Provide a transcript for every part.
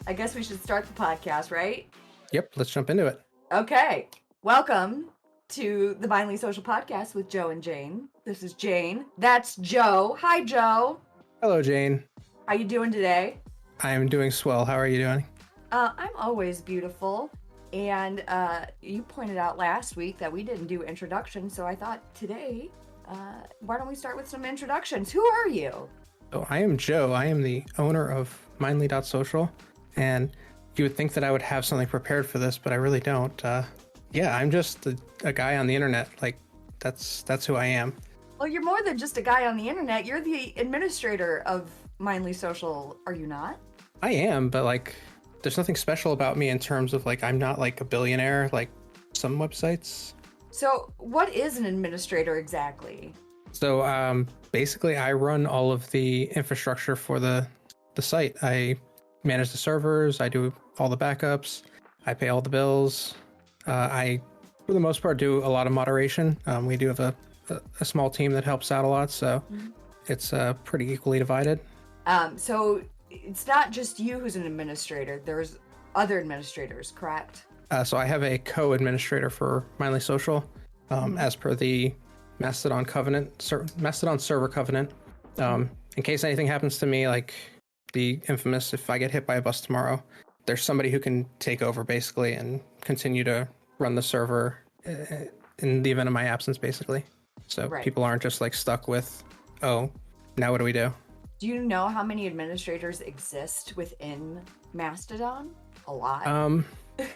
I guess we should start the podcast, right? Yep, let's jump into it. Okay. Welcome to the Mindly.Social podcast with Joe and Jane. This is Jane. That's Joe. Hi, Joe. Hello, Jane. How you doing today? I'm doing swell. How are you doing? I'm always beautiful. And you pointed out last week that we didn't do introductions, so I thought today, why don't we start with some introductions? Who are you? So I am Joe. I am the owner of Mindly.Social, and you would think that I would have something prepared for this, but I really don't. Yeah, I'm just a guy on the internet. Like, that's who I am. Well, you're more than just a guy on the internet. You're the administrator of Mindly.Social, are you not? I am, but like, there's nothing special about me in terms of like, I'm not like a billionaire like some websites. So what is an administrator exactly? So basically, I run all of the infrastructure for the site. I manage the servers. I do all the backups. I pay all the bills. I, for the most part, do a lot of moderation. We do have a small team that helps out a lot, so it's pretty equally divided. So it's not just you who's an administrator. There's other administrators, correct? So I have a co-administrator for Mindly.Social, as per the Mastodon covenant, Mastodon server covenant. In case anything happens to me, like the infamous, if I get hit by a bus tomorrow, there's somebody who can take over basically and continue to run the server in the event of my absence, basically. So people aren't just like stuck with, oh, now what do we do? Do you know how many administrators exist within Mastodon? A lot.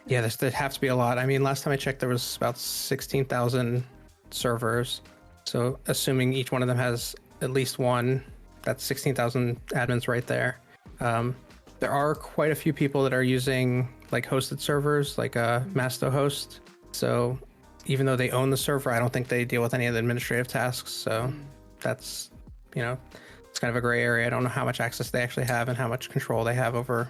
Yeah, there have to be a lot. I mean, last time I checked, there was about 16,000 servers. So assuming each one of them has at least one, that's 16,000 admins right there. There are quite a few people that are using like hosted servers, like a Masto-host. So even though they own the server, I don't think they deal with any of the administrative tasks. So that's, it's kind of a gray area. I don't know how much access they actually have and how much control they have over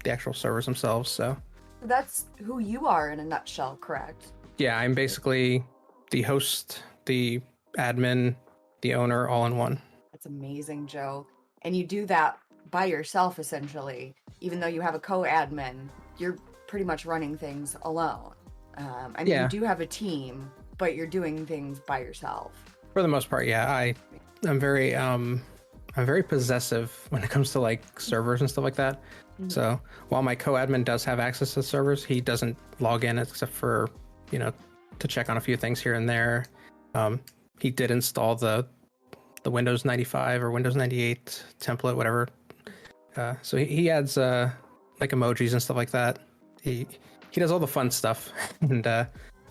the actual servers themselves. So that's who you are in a nutshell, correct? Yeah, I'm basically the host, the admin, the owner, all in one. That's amazing, Joe. And you do that by yourself, essentially. Even though you have a co-admin, you're pretty much running things alone. I mean, you do have a team, but you're doing things by yourself. For the most part, yeah. I'm very possessive when it comes to like servers and stuff like that. So while my co-admin does have access to servers, he doesn't log in except for, to check on a few things here and there. He did install the Windows 95 or Windows 98 template, whatever. So he adds like emojis and stuff like that. He does all the fun stuff, and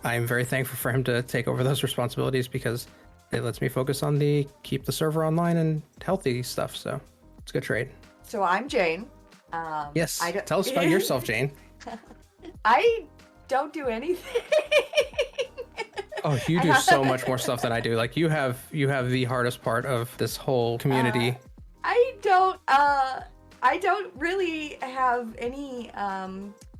I'm very thankful for him to take over those responsibilities because it lets me focus on the keep the server online and healthy stuff. So it's a good trade. So I'm Jane. Yes. Tell us about yourself, Jane. I don't do anything. Oh, you do so much more stuff than I do. Like you have the hardest part of this whole community. I don't really have any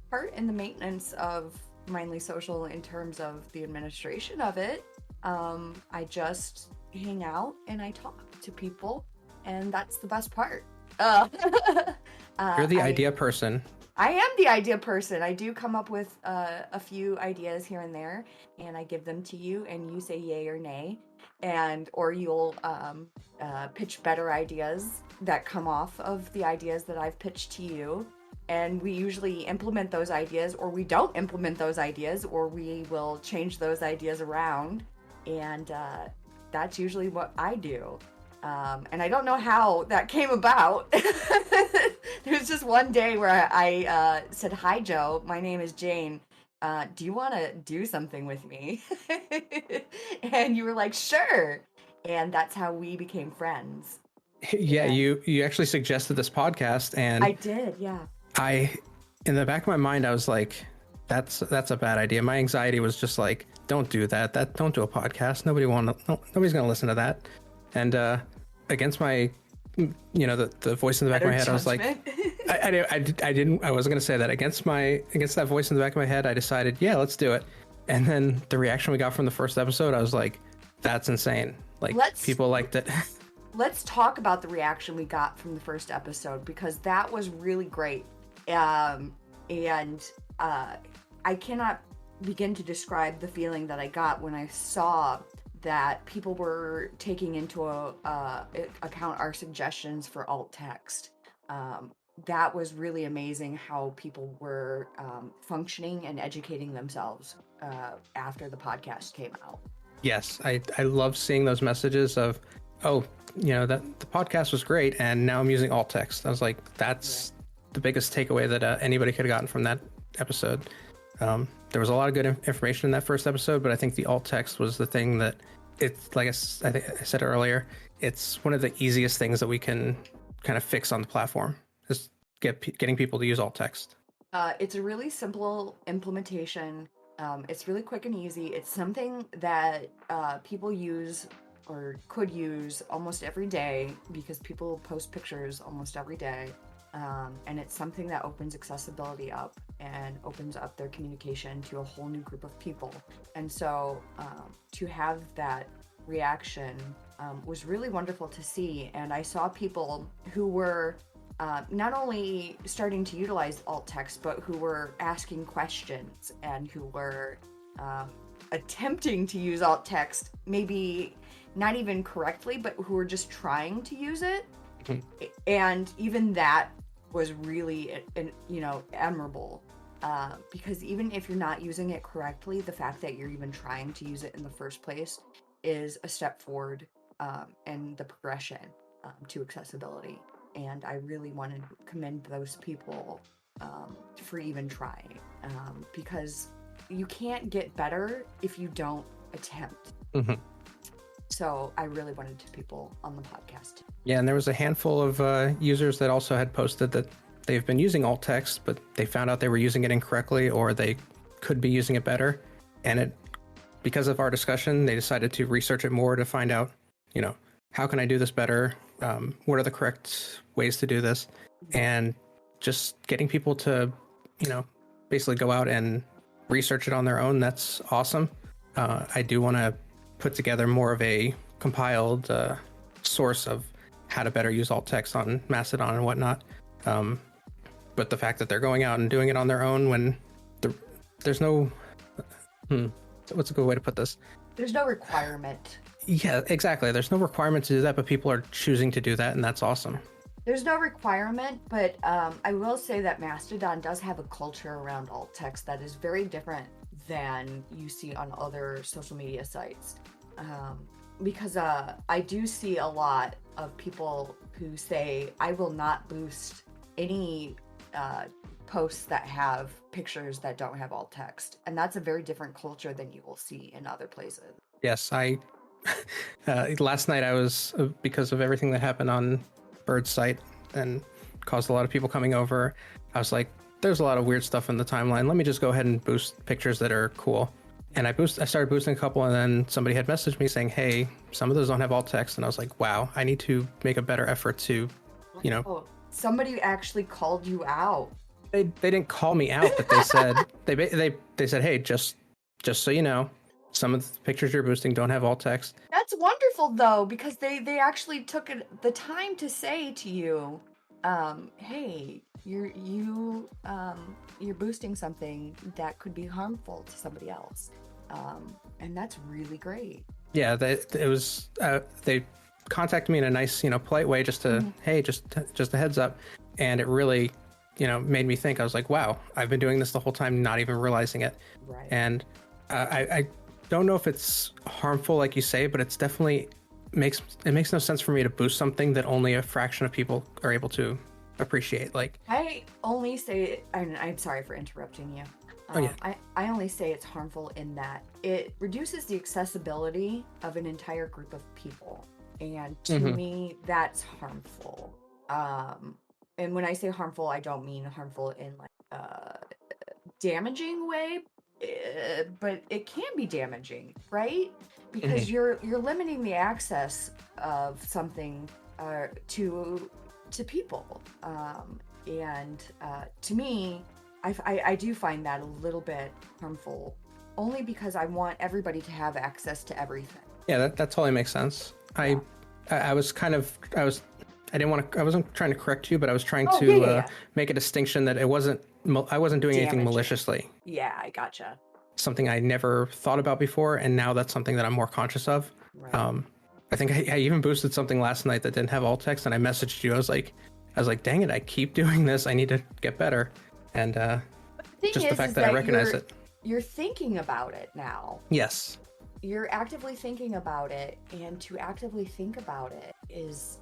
part in the maintenance of Mindly.Social in terms of the administration of it. I just hang out and I talk to people, and that's the best part. You're the idea person. I am the idea person. I do come up with a few ideas here and there, and I give them to you, and you say yay or nay, or you'll pitch better ideas that come off of the ideas that I've pitched to you, and we usually implement those ideas, or we don't implement those ideas, or we will change those ideas around, and that's usually what I do. And I don't know how that came about. There was just one day where I said, "Hi, Joe. My name is Jane. Do you want to do something with me?" And you were like, "Sure." And that's how we became friends. Yeah, you actually suggested this podcast, and I did. Yeah. In the back of my mind, I was like, "That's a bad idea." My anxiety was just like, "Don't do that. Don't do a podcast. Nobody's gonna listen to that." And against my, the voice in the back of my head, I was like, I wasn't gonna say that. Against that voice in the back of my head, I decided, yeah, let's do it. And then the reaction we got from the first episode, I was like, that's insane. Like, people liked it. Let's talk about the reaction we got from the first episode, because that was really great. Um, and I cannot begin to describe the feeling that I got when I saw that people were taking into account our suggestions for alt text. That was really amazing how people were functioning and educating themselves after the podcast came out. Yes, I love seeing those messages of, oh, that the podcast was great, and now I'm using alt text. I was like, that's the biggest takeaway that anybody could have gotten from that episode. There was a lot of good information in that first episode, but I think the alt text was the thing that it's like I think I said earlier. It's one of the easiest things that we can kind of fix on the platform is getting people to use alt text. It's a really simple implementation. It's really quick and easy. It's something that people use or could use almost every day because people post pictures almost every day. And it's something that opens accessibility up and opens up their communication to a whole new group of people. And so to have that reaction was really wonderful to see. And I saw people who were not only starting to utilize alt text, but who were asking questions and who were attempting to use alt text, maybe not even correctly, but who were just trying to use it. And even that was really, admirable. Because even if you're not using it correctly, the fact that you're even trying to use it in the first place is a step forward in the progression to accessibility. And I really want to commend those people for even trying, because you can't get better if you don't attempt. Mm-hmm. So I really wanted to people on the podcast. Yeah, and there was a handful of users that also had posted that they've been using alt text, but they found out they were using it incorrectly or they could be using it better. And because of our discussion, they decided to research it more to find out, how can I do this better? What are the correct ways to do this? And just getting people to, basically go out and research it on their own. That's awesome. I do want to put together more of a compiled source of how to better use alt text on Mastodon and whatnot. But the fact that they're going out and doing it on their own when there's no, what's a good way to put this? There's no requirement. Yeah, exactly. There's no requirement to do that, but people are choosing to do that, and that's awesome. There's no requirement, but I will say that Mastodon does have a culture around alt text that is very different than you see on other social media sites. Because I do see a lot of people who say, I will not boost any posts that have pictures that don't have alt text. And that's a very different culture than you will see in other places. Yes, last night I was, because of everything that happened on Bird's site and caused a lot of people coming over, I was like, there's a lot of weird stuff in the timeline. Let me just go ahead and boost pictures that are cool. And I started boosting a couple, and then somebody had messaged me saying, hey, some of those don't have alt text. And I was like, wow, I need to make a better effort to, Oh, somebody actually called you out. They didn't call me out, but they said, they said, hey, just so you know, some of the pictures you're boosting don't have alt text. That's wonderful, though, because they actually took the time to say to you, hey, you're boosting something that could be harmful to somebody else, and that's really great. Yeah, they contacted me in a nice, polite way, just to hey, just a heads up, and it really, made me think. I was like, wow, I've been doing this the whole time, not even realizing it. Right. And I don't know if it's harmful, like you say, but it's definitely makes no sense for me to boost something that only a fraction of people are able to appreciate. Like, I only say, and I'm sorry for interrupting you. I only say it's harmful in that it reduces the accessibility of an entire group of people, and to me, that's harmful. And when I say harmful, I don't mean harmful in like a damaging way, but it can be damaging, right? Because you're limiting the access of something to people, and to me, I do find that a little bit harmful, only because I want everybody to have access to everything. Yeah, that totally makes sense. Yeah. I was I wasn't trying to correct you, but I was trying Oh, to yeah. make a distinction that I wasn't doing anything Damaging. maliciously. Yeah, I gotcha. Something I never thought about before, and now that's something that I'm more conscious of. Right. I think I even boosted something last night that didn't have alt text, and I messaged you. I was like, dang it, I keep doing this. I need to get better. And just the fact that I recognize it. You're thinking about it now. Yes. You're actively thinking about it, and to actively think about it is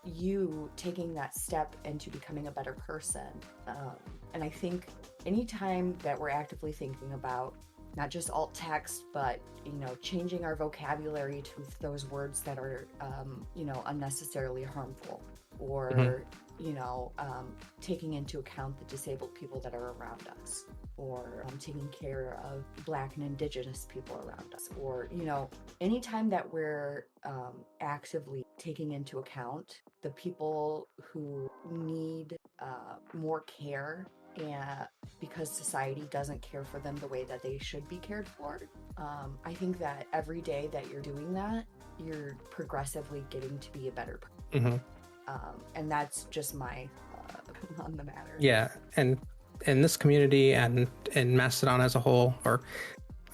you taking that step into becoming a better person. And I think anytime that we're actively thinking about not just alt text, but changing our vocabulary to those words that are unnecessarily harmful, or taking into account the disabled people that are around us, or taking care of Black and Indigenous people around us, or anytime that we're actively taking into account the people who need more care, and because society doesn't care for them the way that they should be cared for. I think that every day that you're doing that, you're progressively getting to be a better person. And that's just my on the matter. Yeah, and in this community and in Mastodon as a whole, or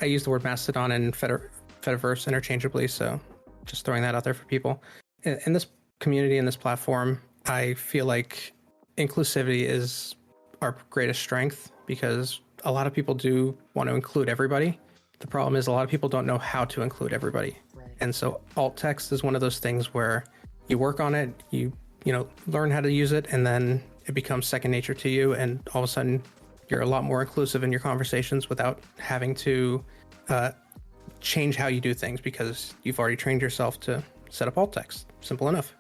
I use the word Mastodon and Fediverse interchangeably, so just throwing that out there for people. In this community, in this platform, I feel like inclusivity is our greatest strength, because a lot of people do want to include everybody. The problem is a lot of people don't know how to include everybody. Right. And so alt text is one of those things where you work on it, you learn how to use it, and then it becomes second nature to you, and all of a sudden you're a lot more inclusive in your conversations without having to change how you do things, because you've already trained yourself to set up alt text. Simple enough.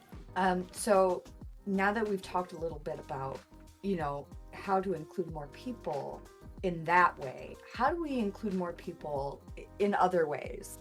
So now that we've talked a little bit about how to include more people in that way, how do we include more people in other ways?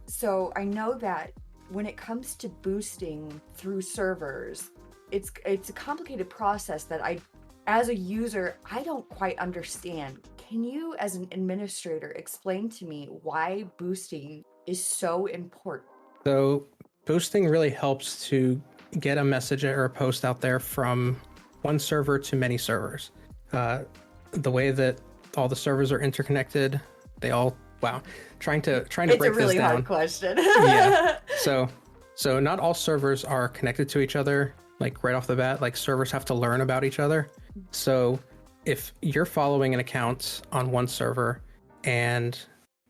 So I know that when it comes to boosting through servers, it's a complicated process that as a user, I don't quite understand. Can you, as an administrator, explain to me why boosting is so important? So boosting really helps to get a message or a post out there from one server to many servers. The way that all the servers are interconnected, trying to break this down. It's a really hard question. Yeah. So not all servers are connected to each other, like right off the bat. Like, servers have to learn about each other. So if you're following an account on one server and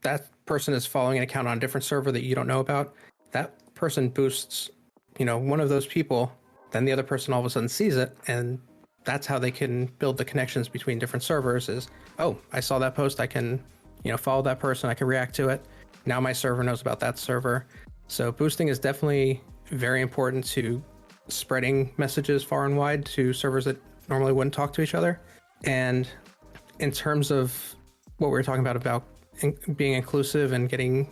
that person is following an account on a different server that you don't know about, that person boosts, one of those people, then the other person all of a sudden sees it, and that's how they can build the connections between different servers is, oh, I saw that post, I can, follow that person, I can react to it. Now my server knows about that server. So boosting is definitely very important to spreading messages far and wide to servers that normally wouldn't talk to each other. And in terms of what we were talking about being inclusive and getting,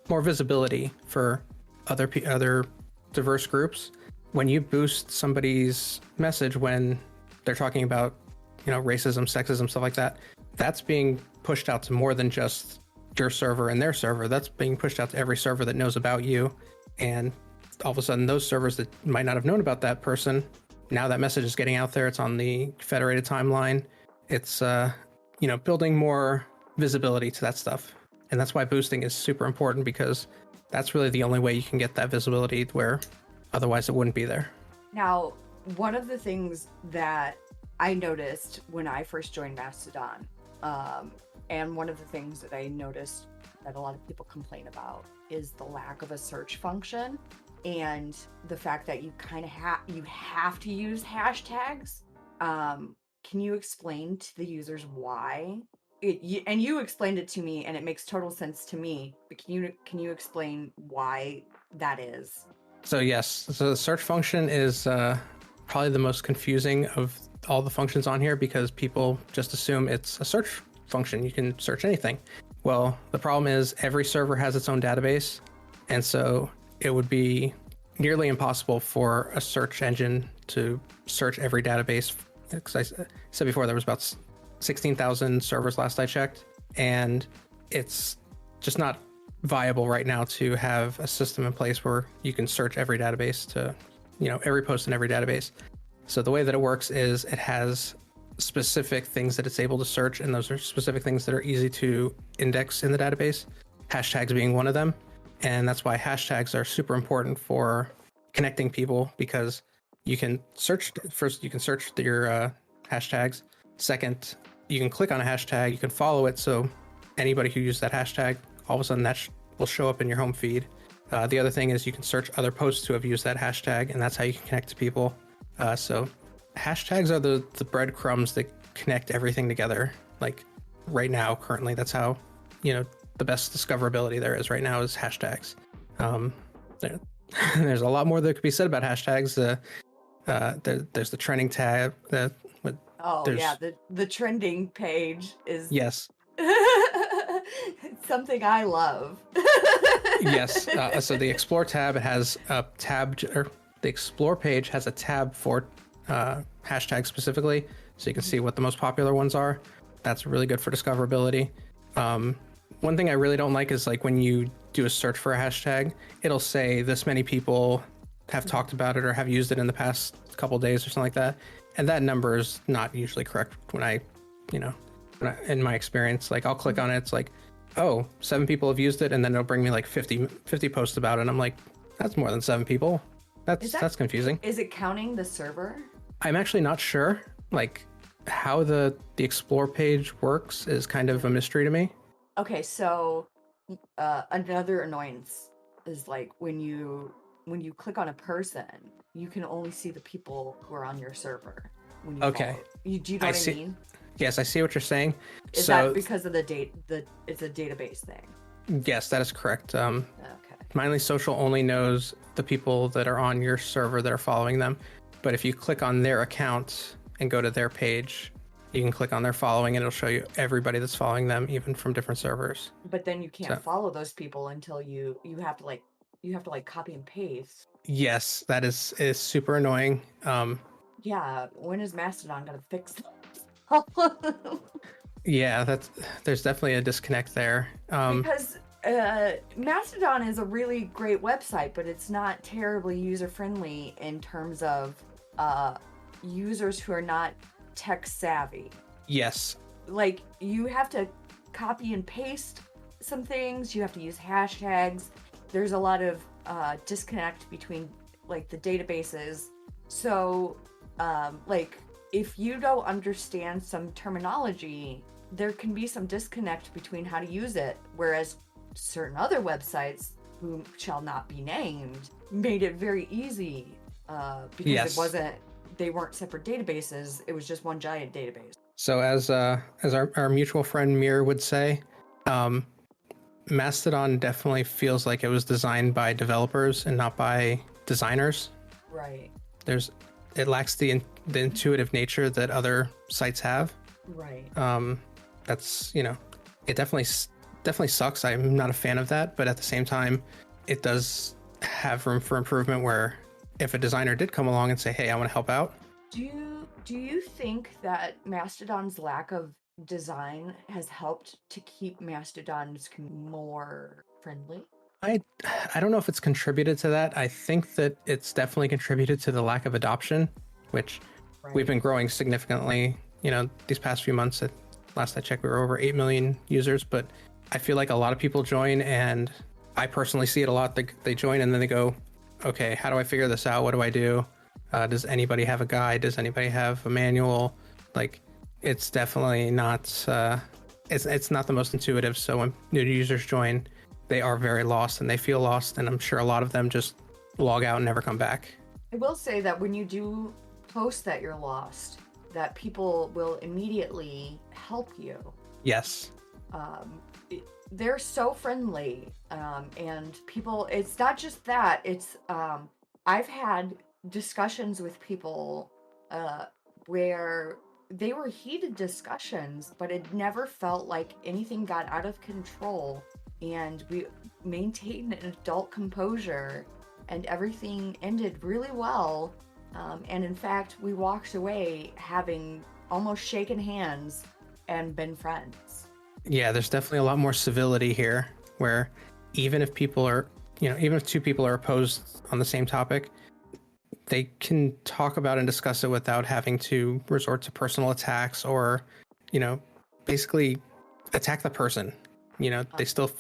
more visibility for other diverse groups, when you boost somebody's message when they're talking about, racism, sexism, stuff like that, that's being pushed out to more than just your server and their server. That's being pushed out to every server that knows about you. And all of a sudden, those servers that might not have known about that person, now that message is getting out there. It's on the federated timeline. It's, building more visibility to that stuff. And that's why boosting is super important, because that's really the only way you can get that visibility where otherwise it wouldn't be there. Now, one of the things that I noticed when I first joined Mastodon, and one of the things that I noticed that a lot of people complain about, is the lack of a search function, and the fact that you kind of have to use hashtags. Can you explain to the users why? And you explained it to me, and it makes total sense to me. But can you explain why that is? So yes, so the search function is probably the most confusing of all the functions on here, because people just assume it's a search function. You can search anything. Well, the problem is every server has its own database, and so it would be nearly impossible for a search engine to search every database. Because I said before, there was about 16,000 servers last I checked, and it's just not viable right now to have a system in place where you can search every database to every post in every database. So the way that it works is it has specific things that it's able to search, and those are specific things that are easy to index in the database, hashtags being one of them. And that's why hashtags are super important for connecting people, because you can search your hashtags. Second, you can click on a hashtag, you can follow it, so anybody who used that hashtag, all of a sudden that will show up in your home feed. The other thing is you can search other posts who have used that hashtag, and that's how you can connect to people. So hashtags are the breadcrumbs that connect everything together. Like right now, currently, that's how, the best discoverability there is right now is hashtags. There's a lot more that could be said about hashtags. There's the trending tab. The trending page is yes. something I love. Yes. So the Explore tab has a tab, or the Explore page has a tab for hashtags specifically, so you can see what the most popular ones are. That's really good for discoverability. One thing I really don't like is like when you do a search for a hashtag, it'll say this many people have talked about it or have used it in the past couple days or something like that. And that number is not usually correct in my experience. Like I'll click on it, it's like, oh, 7 people have used it, and then it'll bring me like 50 posts about it. And I'm like, that's more than 7 people. That's confusing. Is it counting the server? I'm actually not sure. Like how the Explore page works is kind of a mystery to me. Okay, so another annoyance is like when you click on a person, you can only see the people who are on your server. When you okay. Do you know what I mean? Yes, I see what you're saying. Is that because of it's a database thing? Yes, that is correct. Okay. Mindly.Social only knows the people that are on your server that are following them. But if you click on their account and go to their page, you can click on their following and it'll show you everybody that's following them, even from different servers. But then you can't follow those people until you have to copy and paste. Yes, that is super annoying. Yeah, when is Mastodon gonna fix that? Yeah, there's definitely a disconnect there. Because Mastodon is a really great website, but it's not terribly user-friendly in terms of users who are not tech savvy. Yes. Like, you have to copy and paste some things, you have to use hashtags. There's a lot of disconnect between, like, the databases. So, if you don't understand some terminology, there can be some disconnect between how to use it, whereas certain other websites, who shall not be named, made it very easy because they weren't separate databases, it was just one giant database. So as our mutual friend Mir would say, Mastodon definitely feels like it was designed by developers and not by designers. Right. It lacks the intuitive nature that other sites have. Right. That's, it definitely sucks. I'm not a fan of that, but at the same time, it does have room for improvement where if a designer did come along and say, hey, I want to help out. Do you think that Mastodon's lack of design has helped to keep Mastodon's more friendly? I don't know if it's contributed to that. I think that it's definitely contributed to the lack of adoption, which we've been growing significantly, these past few months. Last I checked, we were over 8 million users, but I feel like a lot of people join, and I personally see it a lot. They join and then they go, okay, how do I figure this out? What do I do? Does anybody have a guide? Does anybody have a manual? Like, it's definitely not, it's not the most intuitive. So when new users join, they are very lost and they feel lost. And I'm sure a lot of them just log out and never come back. I will say that when you do post that you're lost, that people will immediately help you. Yes. They're so friendly. And people, it's not just that, it's, I've had discussions with people, where they were heated discussions, but it never felt like anything got out of control. And we maintained an adult composure and everything ended really well. And in fact, we walked away having almost shaken hands and been friends. Yeah, there's definitely a lot more civility here, where even if people are, even if 2 people are opposed on the same topic, they can talk about and discuss it without having to resort to personal attacks or, basically attack the person. They still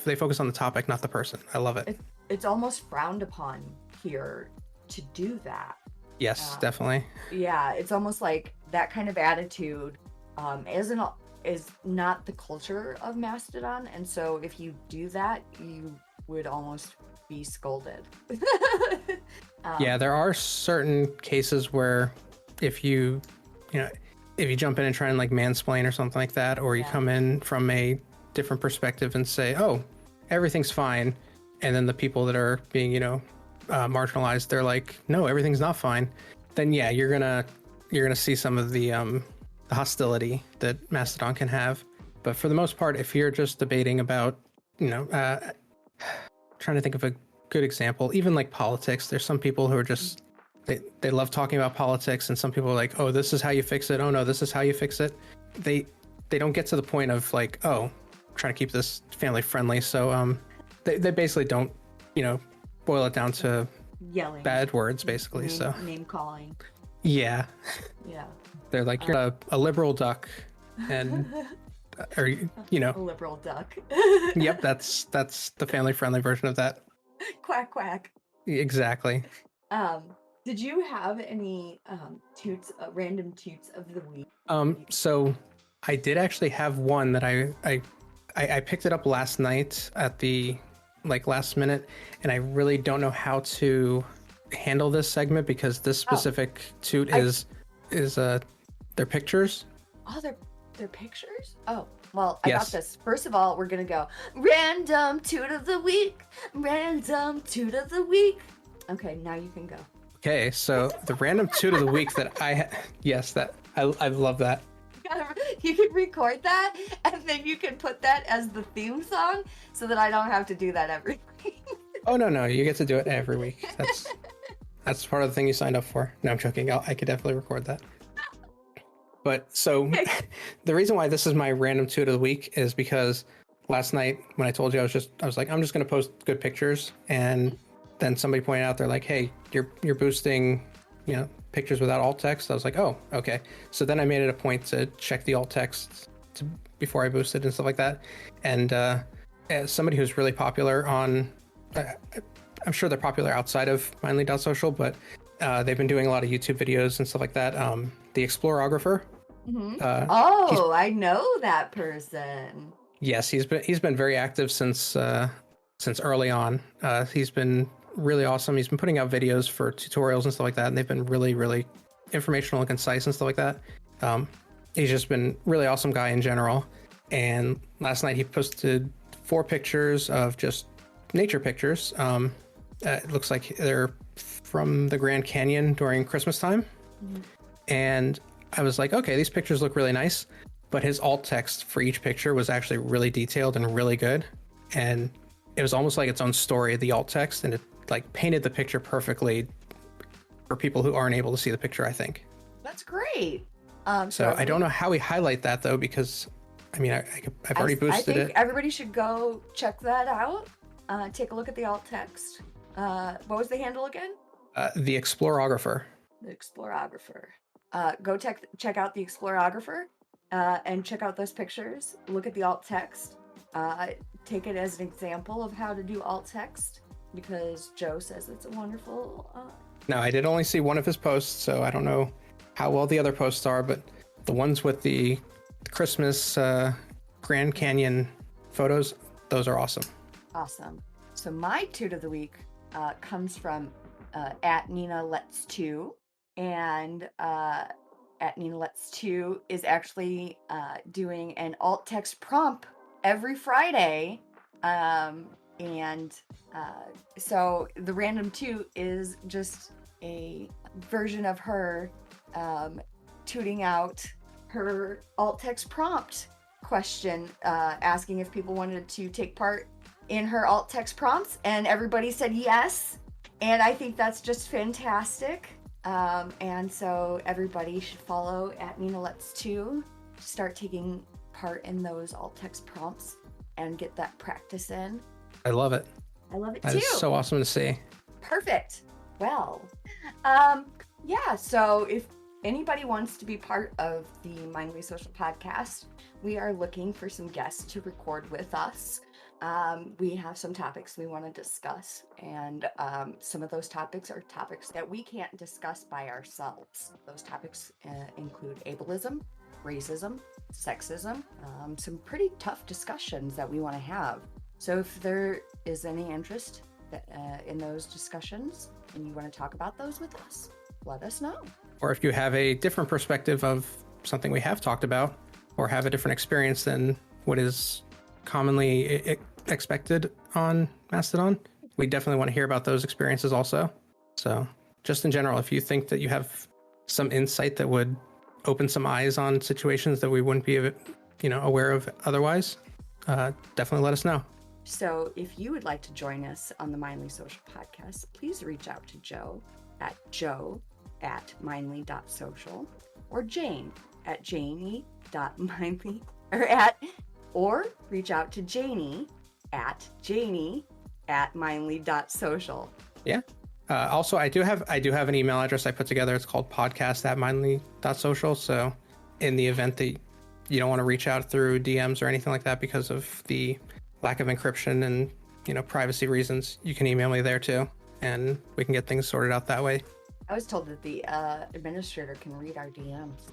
they focus on the topic, not the person. I love it. It's almost frowned upon here to do that. Yes, definitely. Yeah, it's almost like that kind of attitude is not the culture of Mastodon, and so if you do that, you would almost be scolded. Yeah, there are certain cases where if you jump in and try and like mansplain or something like that, or you come in from a different perspective and say, "Oh, everything's fine," and then the people that are being, marginalized, they're like, "No, everything's not fine," then yeah, you're gonna see some of the hostility that Mastodon can have. But for the most part, if you're just debating about, trying to think of a good example, even like politics, there's some people who are just they love talking about politics, and some people are like, "Oh, this is how you fix it. Oh no, this is how you fix it." They don't get to the point of like, "Oh, trying to keep this family friendly." So they basically don't, boil it down to yelling, bad words, basically. Name calling. Yeah. Yeah. They're like, "You're a liberal duck," and or a liberal duck. Yep, that's the family friendly version of that. Quack quack. Exactly. Did you have any toots, random toots of the week? So I did actually have one that I picked it up last night at the last minute, and I really don't know how to handle this segment because this specific toot is their pictures. Oh, they're pictures? Oh, well, I Yes. got this. First of all, we're gonna go random toot of the week. Random toot of the week. Okay, now you can go. Okay, so the random toot of the week that I love that. You can record that, and then you can put that as the theme song, so that I don't have to do that every week. Oh no, you get to do it every week. That's part of the thing you signed up for. No, I'm joking. I could definitely record that. But so the reason why this is my random toot of the week is because last night when I told you I was like, I'm just gonna post good pictures, and then somebody pointed out, they're like, "Hey, you're boosting, pictures without alt text." I was like, "Oh, okay." So then I made it a point to check the alt text before I boosted and stuff like that. And as somebody who's really popular on, I'm sure they're popular outside of Mindly.Social, but they've been doing a lot of YouTube videos and stuff like that. The Explorographer. Mm-hmm. I know that person. Yes, he's been very active since early on. He's been really awesome. He's been putting out videos for tutorials and stuff like that, and they've been really, really informational and concise and stuff like that. He's just been really awesome guy in general. And last night he posted 4 pictures of just nature pictures. It looks like they're from the Grand Canyon during Christmas time. Mm-hmm. And I was like, okay, these pictures look really nice. But his alt text for each picture was actually really detailed and really good. And it was almost like its own story, the alt text, and it painted the picture perfectly for people who aren't able to see the picture, I think. That's great. So I don't know how we highlight that though, because I mean, I've already boosted it. I think everybody should go check that out. Take a look at the alt text. What was the handle again? The Explorographer. The Explorographer. Go check out the Explorographer and check out those pictures. Look at the alt text. Take it as an example of how to do alt text, because Joe says it's a wonderful. No, I did only see one of his posts, so I don't know how well the other posts are, but the ones with the Christmas Grand Canyon photos, those are awesome. Awesome. So my toot of the week comes from at Nina Let's 2, and at Nina Let's 2 is actually doing an alt text prompt every Friday, and so the random toot is just a version of her tooting out her alt text prompt question, asking if people wanted to take part in her alt text prompts, and everybody said yes, and I think that's just fantastic. And so everybody should follow at Nina Let's 2, start taking part in those alt text prompts and get that practice in. I love it. I love it That too. is so awesome to see. Perfect. well. Yeah, so if anybody wants to be part of the Mindly.Social podcast, we are looking for some guests to record with us. We have some topics we want to discuss, and some of those topics are topics that we can't discuss by ourselves. Those topics include ableism, racism, sexism, some pretty tough discussions that we want to have. So if there is any interest in those discussions and you want to talk about those with us, let us know. Or if you have a different perspective of something we have talked about, or have a different experience than what is commonly expected on Mastodon, we definitely want to hear about those experiences also. So just in general, if you think that you have some insight that would open some eyes on situations that we wouldn't be aware of otherwise, definitely let us know. So if you would like to join us on the Mindly.Social podcast, please reach out to Joe at Mindly.Social, or Jane at Janie.Mindly, or reach out to Janie at Mindly.Social. Yeah. Also, I do have an email address I put together. It's called podcast@Mindly.Social. So in the event that you don't want to reach out through DMs or anything like that because of the lack of encryption and privacy reasons, you can email me there too, and we can get things sorted out that way. I was told that the administrator can read our DMs.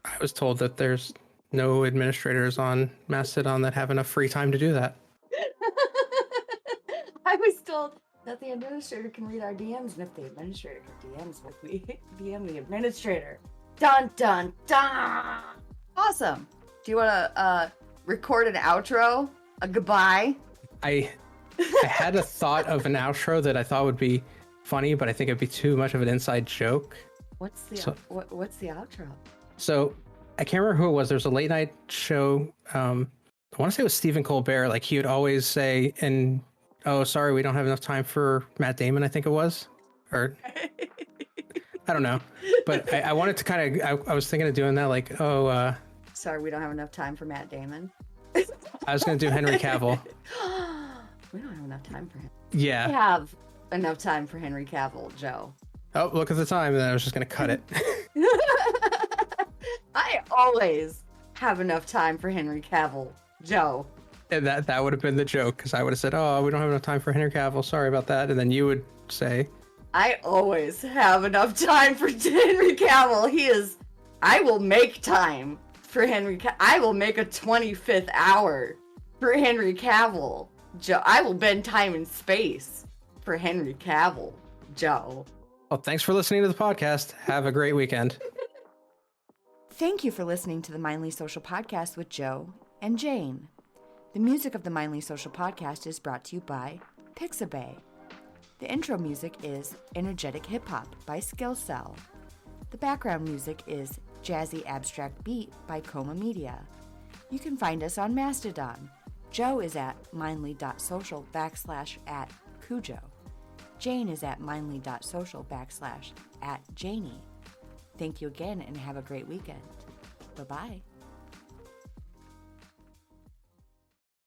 I was told that there's no administrators on Mastodon that have enough free time to do that. I was told that the administrator can read our DMs, and if the administrator can DMs, we DM the administrator. Dun dun dun! Awesome. Do you want to record an outro? A goodbye? I had a thought of an outro that I thought would be funny, but I think it'd be too much of an inside joke. What's the outro? So I can't remember who it was. There's a late night show. I want to say it was Stephen Colbert. Like, he would always say, "And oh, sorry, we don't have enough time for Matt Damon," I think it was, or I don't know. But I wanted to kind of. I was thinking of doing that, like, sorry, we don't have enough time for Matt Damon. I was going to do Henry Cavill. We don't have enough time for him. Yeah. We have enough time for Henry Cavill, Joe. Oh, look at the time. And then I was just going to cut it. I always have enough time for Henry Cavill, Joe. And that would have been the joke, because I would have said, "Oh, we don't have enough time for Henry Cavill. Sorry about that." And then you would say, "I always have enough time for Henry Cavill. I will make time for Henry Cavill. I will make a 25th hour for Henry Cavill, Joe. I will bend time and space for Henry Cavill, Joe." Well, thanks for listening to the podcast. Have a great weekend. Thank you for listening to the Mindly.Social podcast with Joe and Jane. The music of the Mindly.Social podcast is brought to you by Pixabay. The intro music is Energetic Hip Hop by Skillcell. The background music is Jazzy Abstract Beat by Coma Media. You can find us on Mastodon. Joe is at Mindly.Social /@Cujo. Jane is at Mindly.Social /@Janie. Thank you again and have a great weekend. Bye-bye.